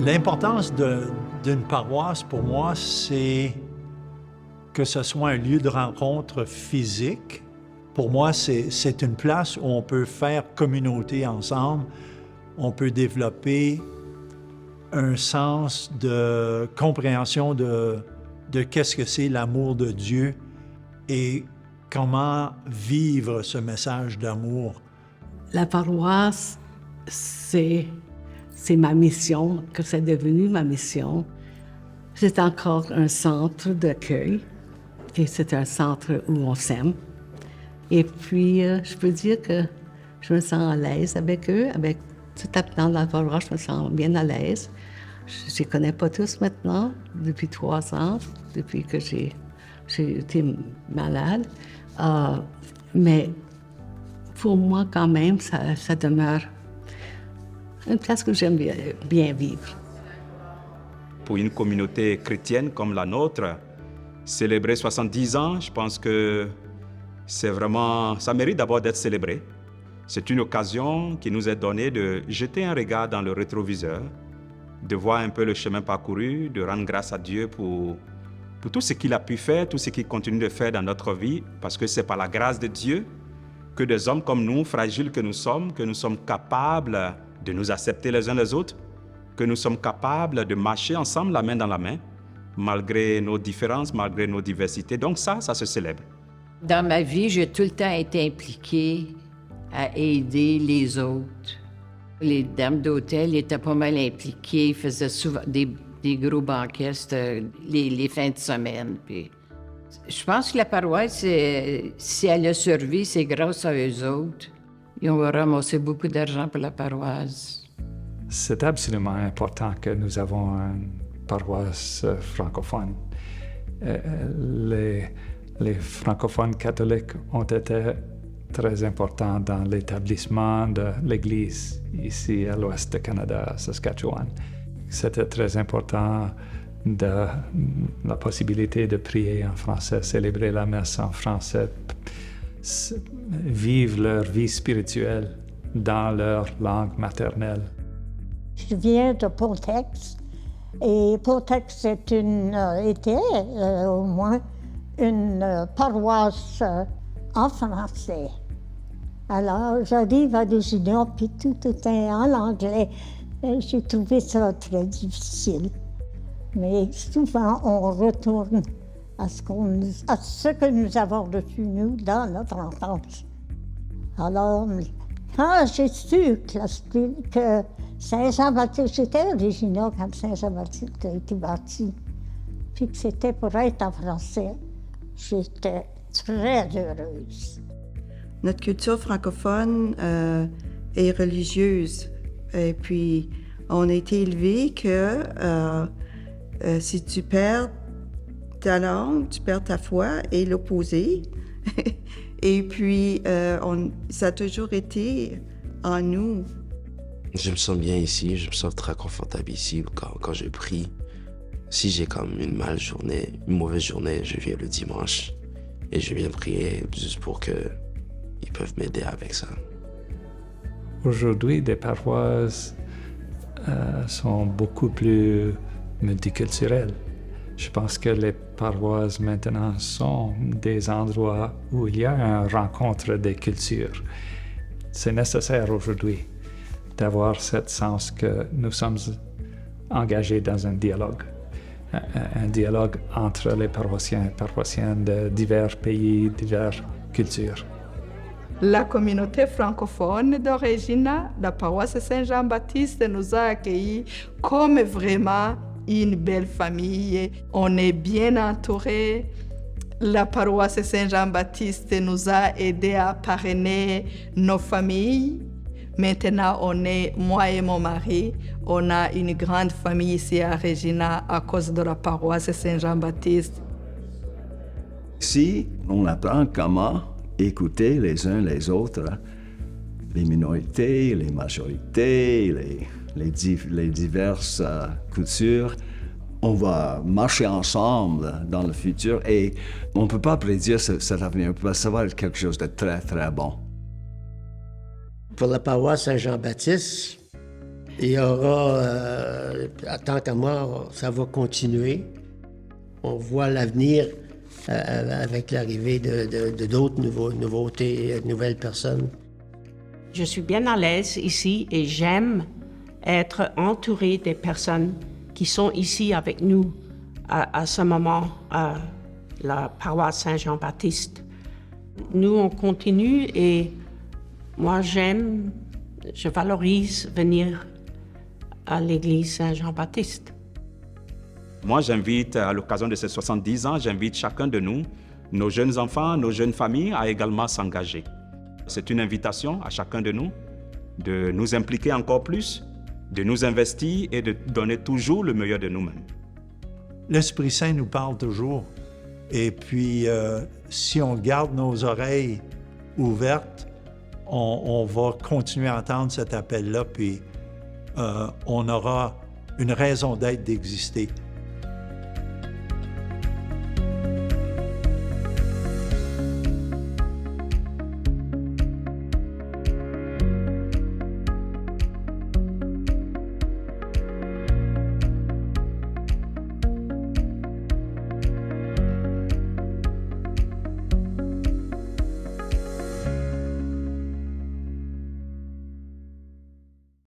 L'importance d'une paroisse, pour moi, c'est que ce soit un lieu de rencontre physique. Pour moi, c'est une place où on peut faire communauté ensemble. On peut développer un sens de compréhension de qu'est-ce que c'est l'amour de Dieu et comment vivre ce message d'amour. La paroisse, c'est ma mission, que c'est devenu ma mission. C'est encore un centre d'accueil et c'est un centre où on s'aime. Et puis, je peux dire que je me sens à l'aise avec eux, tout dans la paroisse, je me sens bien à l'aise. Je ne les connais pas tous maintenant, depuis 3 ans, depuis que j'ai été malade. Mais pour moi, quand même, ça demeure une place que j'aime bien vivre. Pour une communauté chrétienne comme la nôtre, célébrer 70 ans, je pense que ça mérite d'abord d'être célébré. C'est une occasion qui nous est donnée de jeter un regard dans le rétroviseur, de voir un peu le chemin parcouru, de rendre grâce à Dieu pour tout ce qu'il a pu faire, tout ce qu'il continue de faire dans notre vie, parce que c'est par la grâce de Dieu que des hommes comme nous, fragiles que nous sommes capables de nous accepter les uns les autres, que nous sommes capables de marcher ensemble la main dans la main, malgré nos différences, malgré nos diversités. Donc ça se célèbre. Dans ma vie, j'ai tout le temps été impliquée à aider les autres. Les dames d'hôtel étaient pas mal impliquées, faisaient souvent des gros banquets les fins de semaine. Puis je pense que la paroisse, si elle a survécu, c'est grâce à eux autres. Ils ont ramassé beaucoup d'argent pour la paroisse. C'est absolument important que nous avons une paroisse francophone. Les francophones catholiques ont été très importants dans l'établissement de l'Église ici à l'ouest du Canada, à Saskatchewan. C'était très important la possibilité de prier en français, célébrer la messe en français, vivre leur vie spirituelle dans leur langue maternelle. Je viens de Pontex et Pontex était au moins une paroisse en français. Alors j'arrive à l'Union puis tout est en anglais. Et j'ai trouvé ça très difficile. Mais souvent on retourne à ce que nous avons reçu nous dans notre enfance. Alors quand j'ai su que Saint-Jean-Baptiste, j'étais originaire quand Saint-Jean-Baptiste a été bâti, puis que c'était pour être en français, j'étais très heureuse. Notre culture francophone est religieuse. Et puis, on a été élevés que si tu perds ta langue, tu perds ta foi, et l'opposé. Et puis, ça a toujours été en nous. Je me sens bien ici, je me sens très confortable ici quand je prie. Si j'ai comme une mauvaise journée, je viens le dimanche et je viens prier juste pour qu'ils peuvent m'aider avec ça. Aujourd'hui, les paroisses sont beaucoup plus multiculturelles. Je pense que les paroisses maintenant sont des endroits où il y a une rencontre des cultures. C'est nécessaire aujourd'hui d'avoir ce sens que nous sommes engagés dans un dialogue entre les paroissiens et paroissiennes de divers pays, diverses cultures. La communauté francophone d'origine, la paroisse Saint-Jean-Baptiste nous a accueillis comme vraiment une belle famille. On est bien entourés. La paroisse Saint-Jean-Baptiste nous a aidés à parrainer nos familles. Maintenant, moi et mon mari, on a une grande famille ici à Regina à cause de la paroisse Saint-Jean-Baptiste. Ici, on apprend comment écouter les uns les autres, les minorités, les majorités, les diverses cultures. On va marcher ensemble dans le futur et on ne peut pas prédire cet avenir. Ça va être quelque chose de très, très bon. Pour la paroisse Saint-Jean-Baptiste, Il y aura, tant qu'à moi, ça va continuer. On voit l'avenir avec l'arrivée de d'autres nouveautés, nouvelles personnes. Je suis bien à l'aise ici et j'aime être entourée des personnes qui sont ici avec nous à ce moment à la paroisse Saint-Jean-Baptiste. Nous, on continue et moi, je valorise venir à l'église Saint-Jean-Baptiste. Moi, j'invite, à l'occasion de ces 70 ans, j'invite chacun de nous, nos jeunes enfants, nos jeunes familles, à également s'engager. C'est une invitation à chacun de nous de nous impliquer encore plus, de nous investir et de donner toujours le meilleur de nous-mêmes. L'Esprit Saint nous parle toujours. Et puis, si on garde nos oreilles ouvertes, on va continuer à entendre cet appel-là, puis on aura une raison d'être, d'exister.